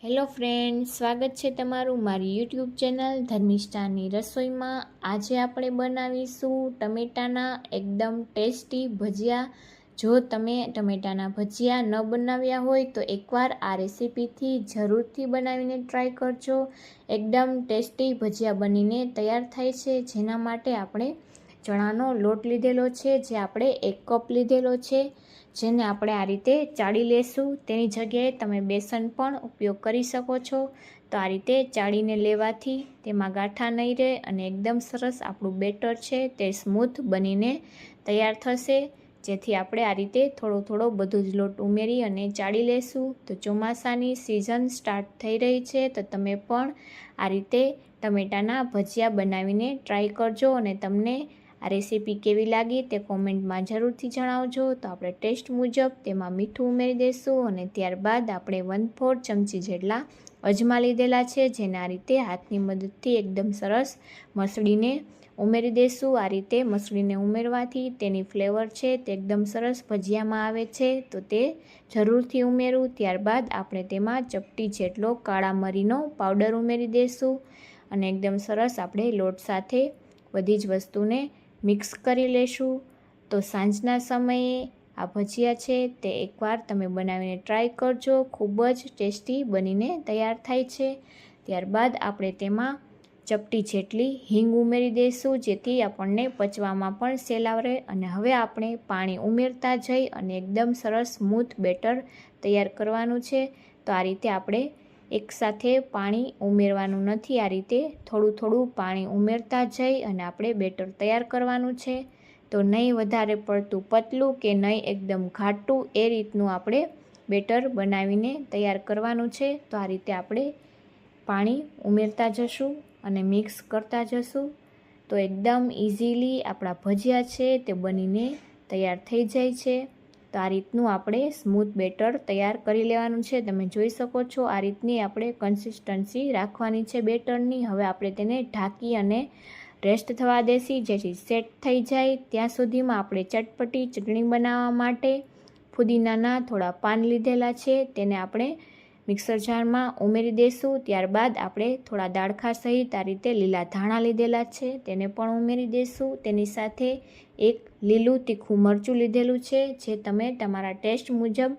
Hello friend, સ્વાગત છે તમારું મારી યુટ્યુબ ચેનલ ધર્મિષ્ઠાની રસોઈમાં। આજે આપણે બનાવીશું ટમેટાના એકદમ ટેસ્ટી ભજીયા। જો તમે ટમેટાના ભજીયા ન બનાવ્યા હોય તો એકવાર આ રેસીપીથી જરૂરથી બનાવીને ટ્રાય કરજો। એકદમ ટેસ્ટી ભજીયા બનીને તૈયાર થાય છે, જેના માટે આપણે ચણાનો લોટ લીધેલો છે, જે આપણે 1 કપ લીધેલો છે, જેને આપણે આ રીતે ચાળી લેશું। તેની જગ્યાએ તમે બેસન પણ ઉપયોગ કરી શકો છો। તો આ રીતે ચાળીને લેવાથી તેમાં ગાંઠા નહીં રહે અને એકદમ સરસ આપણું બેટર છે તે સ્મૂથ બનીને તૈયાર થશે। જેથી આપણે આ રીતે થોડો બધું જ લોટ ઉમેરી અને ચાળી લેશું। તો ચોમાસાની સિઝન સ્ટાર્ટ થઈ રહી છે, તો તમે પણ આ રીતે ટમેટાના ભજીયા બનાવીને ટ્રાય કરજો અને તમને આ રેસીપી કેવી લાગી તે કોમેન્ટમાં જરૂરથી જણાવજો। તો આપણે ટેસ્ટ મુજબ તેમાં મીઠું ઉમેરી દઈશું અને ત્યારબાદ આપણે 1/4 ચમચી જેટલા અજમા લીધેલા છે, જેને આ રીતે હાથની મદદથી એકદમ સરસ મસળીને ઉમેરી દઈશું। આ રીતે મસળીને ઉમેરવાથી તેની ફ્લેવર છે તે એકદમ સરસ ભજીયામાં આવે છે, તો તે જરૂરથી ઉમેરવું। ત્યારબાદ આપણે તેમાં ચપટી જેટલો કાળા મરીનો પાવડર ઉમેરી દઈશું અને એકદમ સરસ આપણે લોટ સાથે બધી જ વસ્તુને મિક્સ કરી લેશું। તો સાંજના સમયે આ ભજીયા છે તે એકવાર તમે બનાવીને ટ્રાય કરજો, ખૂબ જ ટેસ્ટી બનીને તૈયાર થાય છે। ત્યારબાદ આપણે તેમાં ચપટી જેટલી હિંગ ઉમેરી દઈશું, જેથી આપણને પચવામાં પણ સહેલા રહે। અને હવે આપણે પાણી ઉમેરતા જઈ અને એકદમ સરસ સ્મૂથ બેટર તૈયાર કરવાનું છે। તો આ રીતે આપણે એકસાથે પાણી ઉમેરવાનું નથી, આ રીતે થોડું પાણી ઉમેરતા જઈ અને આપણે બેટર તૈયાર કરવાનું છે। તો નહીં વધારે પડતું પતલું કે નહીં એકદમ ઘાટું, એ રીતનું આપણે બેટર બનાવીને તૈયાર કરવાનું છે। તો આ રીતે આપણે પાણી ઉમેરતા જશું અને મિક્સ કરતા જશું, તો એકદમ ઇઝીલી આપણા ભજીયા છે તે બનીને તૈયાર થઈ જાય છે। તો આ રીતનું આપણે સ્મૂથ બેટર તૈયાર કરી લેવાનું છે। તમે જોઈ શકો છો આ રીતની આપણે કન્સિસ્ટન્સી રાખવાની છે બેટરની। હવે આપણે તેને ઢાંકી અને રેસ્ટ થવા દેશી, જેથી સેટ થઈ જાય। ત્યાં સુધીમાં આપણે ચટપટી ચટણી બનાવવા માટે ફુદીનાના થોડા પાન લીધેલા છે, તેને આપણે મિક્સર જારમાં ઉમેરી દઈશું। ત્યારબાદ આપણે થોડા દાળખા સહિત આ રીતે લીલા ધાણા લીધેલા છે, તેને પણ ઉમેરી દઈશું। તેની સાથે એક લીલું તીખું મરચું લીધેલું છે, જે તમે તમારા ટેસ્ટ મુજબ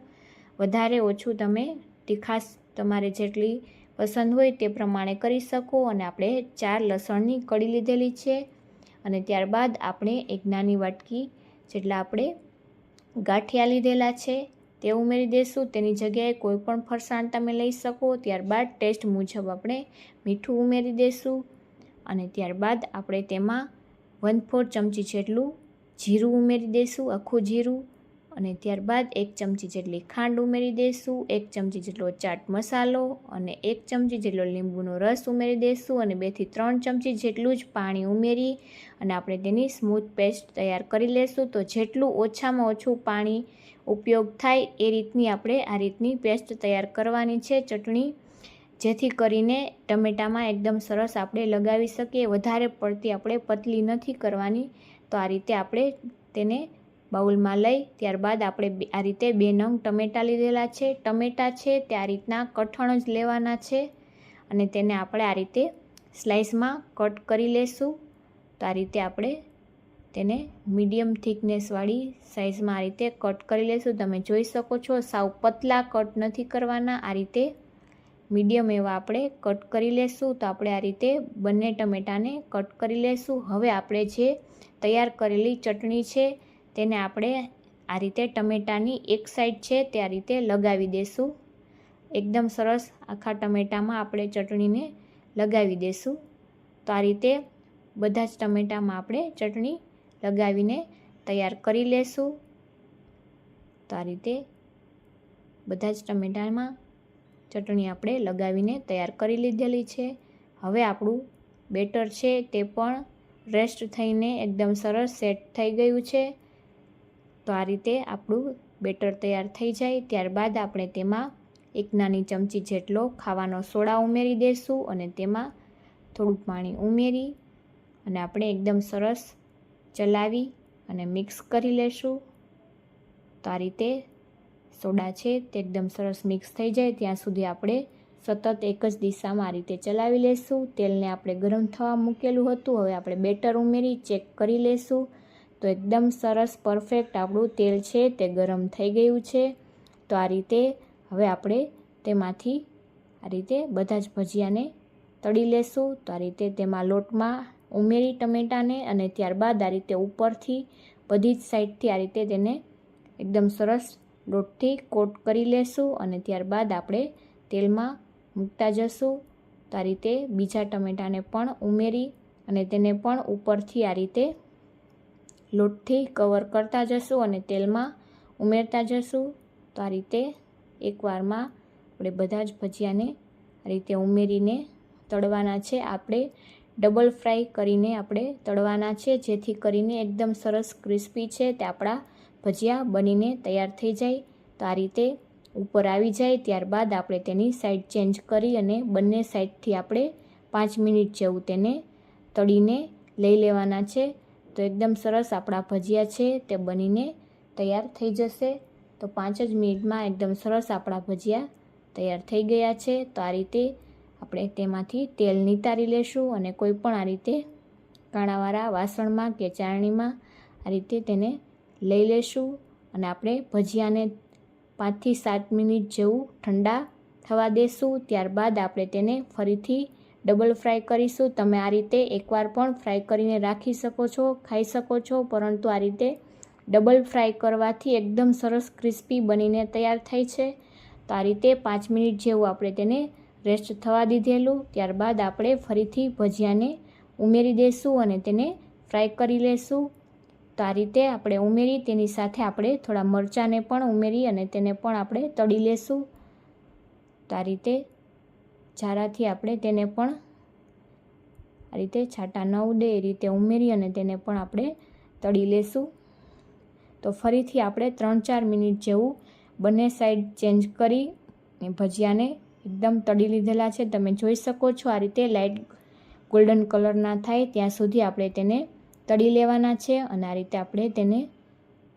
વધારે ઓછું તમે તીખાશ તમારે જેટલી પસંદ હોય તે પ્રમાણે કરી શકો। અને આપણે 4 લસણની કળી લીધેલી છે અને ત્યારબાદ આપણે એક નાની વાટકી જેટલા આપણે ગાંઠિયા લીધેલા છે તે ઉમેરી દઈશું। તેની જગ્યાએ કોઈ પણ ફરસાણ તમે લઈ શકો। ત્યારબાદ ટેસ્ટ મુજબ આપણે મીઠું ઉમેરી દઈશું અને ત્યારબાદ આપણે તેમાં 1/4 ચમચી જેટલું જીરું ઉમેરી દઈશું, આખું જીરું। અને ત્યારબાદ 1 ચમચી જેટલી ખાંડ ઉમેરી દઈશું, 1 ચમચી જેટલો ચાટ મસાલો અને 1 ચમચી જેટલો લીંબુનો રસ ઉમેરી દઈશું અને 2 થી 3 ચમચી જેટલું જ પાણી ઉમેરી અને આપણે તેની સ્મૂથ પેસ્ટ તૈયાર કરી લેશું। તો જેટલું ઓછામાં ઓછું પાણી ઉપયોગ થાય એ રીતની આપણે આ રીતની પેસ્ટ તૈયાર કરવાની છે ચટણી, જેથી કરીને ટમેટામાં એકદમ સરસ આપણે લગાવી શકીએ। વધારે પડતી આપણે પતલી નથી કરવાની। તો આ રીતે આપણે તેને બાઉલમાં લઈ ત્યારબાદ આપણે આ રીતે 2 નંગ ટમેટાં લીધેલા છે। ટમેટાં છે તે આ રીતના કઠણ જ લેવાના છે અને તેને આપણે આ રીતે સ્લાઇસમાં કટ કરી લેશું। તો આ રીતે આપણે તેને મીડિયમ થિકનેસવાળી સાઇઝમાં આ રીતે કટ કરી લેશું। તમે જોઈ શકો છો સાવ પતલા કટ નથી કરવાના, આ રીતે મીડિયમ એવા આપણે કટ કરી લેશું। તો આપણે આ રીતે બંને ટમેટાને કટ કરી લેશું। હવે આપણે જે તૈયાર કરેલી ચટણી છે તેને આપણે આ રીતે ટમેટાની એક સાઈડ છે તે આ રીતે લગાવી દઈશું। એકદમ સરસ આખા ટમેટામાં આપણે ચટણીને લગાવી દઈશું। તો આ રીતે બધા જ ટમેટામાં આપણે ચટણી લગાવીને તૈયાર કરી લેશું। તો આ રીતે બધા જ ટમેટામાં ચટણી આપણે લગાવીને તૈયાર કરી લીધેલી છે। હવે આપણું બેટર છે તે પણ રેસ્ટ થઈને એકદમ સરસ સેટ થઈ ગયું છે। તો આ રીતે આપણું બેટર તૈયાર થઈ જાય ત્યારબાદ આપણે તેમાં 1 નાની ચમચી જેટલો ખાવાનો સોડા ઉમેરી દઈશું અને તેમાં થોડું પાણી ઉમેરી અને આપણે એકદમ સરસ ચલાવી અને મિક્સ કરી લેશું। તો આ રીતે સોડા છે તે એકદમ સરસ મિક્સ થઈ જાય ત્યાં સુધી આપણે સતત એક જ દિશામાં આ રીતે ચલાવી લેશું. તેલને આપણે ગરમ થવા મૂકેલું હતું. હવે આપણે બેટર ઉમેરી ચેક કરી લેશું. તો એકદમ સરસ પરફેક્ટ આપણું તેલ છે તે ગરમ થઈ ગયું છે. તો આ રીતે હવે આપણે તેમાંથી આ રીતે બધા જ ભજીયાને તળી લેશું. તો આ રીતે તેમાં લોટમાં ઉમેરી ટમેટાને અને ત્યારબાદ આ રીતે ઉપરથી બધી જ સાઈડથી આ રીતે તેને એકદમ સરસ લોટથી કોટ કરી લેશું અને ત્યારબાદ આપણે તેલમાં મૂકતા જશું. તો આ રીતે બીજા ટમેટાને પણ ઉમેરી અને તેને પણ ઉપરથી આ રીતે લોટથી કવર કરતા જશું અને તેલમાં ઉમેરતા જશું. તો આ રીતે એકવારમાં આપણે બધા જ ભજીયાને આ રીતે ઉમેરીને તળવાના છે. આપણે ડબલ ફ્રાય કરીને આપણે તળવાના છે, જેથી કરીને એકદમ સરસ ક્રિસ્પી છે તે આપણા ભજીયા બનીને તૈયાર થઈ જાય. તો આ રીતે ઉપર આવી જાય ત્યારબાદ આપણે તેની સાઈડ ચેન્જ કરી અને બંને સાઈડથી આપણે 5 મિનિટ જેવું તેને તળીને લઈ લેવાના છે. તો એકદમ સરસ આપણા ભજીયા છે તે બનીને તૈયાર થઈ જશે. તો 5 જ મિનિટમાં એકદમ સરસ આપણા ભજીયા તૈયાર થઈ ગયા છે. તો આ રીતે આપણે તેમાંથી તેલ નિતારી લેશું અને કોઈ પણ આ રીતે કાણાવાળા વાસણમાં કે ચાળણીમાં આ રીતે તેને લઈ લેશું અને આપણે ભજીયાને 5 થી 7 મિનિટ જેવું ઠંડા થવા દેશું. ત્યારબાદ આપણે તેને ફરીથી ડબલ ફ્રાય કરીશું. તમે આ રીતે એકવાર પણ ફ્રાય કરીને રાખી શકો છો, ખાઈ શકો છો, પરંતુ આ રીતે ડબલ ફ્રાય કરવાથી એકદમ સરસ ક્રિસ્પી બનીને તૈયાર થાય છે. તો આ રીતે 5 મિનિટ જેવું આપણે તેને રેસ્ટ થવા દીધેલું. ત્યારબાદ આપણે ફરીથી ભજીયાને ઉમેરી દઈશું અને તેને ફ્રાય કરી લેશું. તો આ રીતે આપણે ઉમેરી તેની સાથે આપણે થોડા મરચાંને પણ ઉમેરી અને તેને પણ આપણે તળી લેશું. તો આ રીતે જારાથી આપણે તેને પણ આ રીતે છાંટા ન ઉડે એ રીતે ઉમેરી અને તેને પણ આપણે તળી લેશું. તો ફરીથી આપણે 3-4 મિનિટ જેવું બંને સાઈડ ચેન્જ કરી અને ભજીયાને એકદમ તળી લીધેલા છે. તમે જોઈ શકો છો આ રીતે લાઇટ ગોલ્ડન કલર ના થાય ત્યાં સુધી આપણે તેને તળી લેવાના છે અને આ રીતે આપણે તેને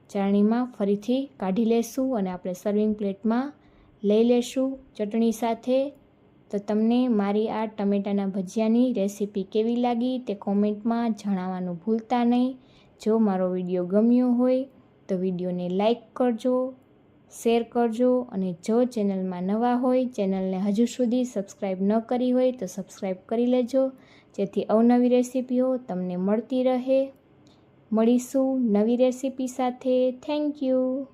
ચાળણીમાં ફરીથી કાઢી લેશું અને આપણે સર્વિંગ પ્લેટમાં લઈ લેશું ચટણી સાથે. તો તમને મારી આ ટમેટાના ભજીયાની રેસીપી કેવી લાગી તે કોમેન્ટમાં જણાવવાનું ભૂલતા નહીં. જો મારો વિડીયો ગમ્યો હોય તો વિડીયોને લાઈક કરજો, શેર કરજો અને જો ચેનલમાં નવા હોય, ચેનલને હજુ સુધી સબસ્ક્રાઈબ ન કરી હોય તો સબસ્ક્રાઈબ કરી લેજો, જેથી અવનવી રેસીપીઓ તમને મળતી રહે. મળીશું નવી રેસીપી સાથે. Thank you.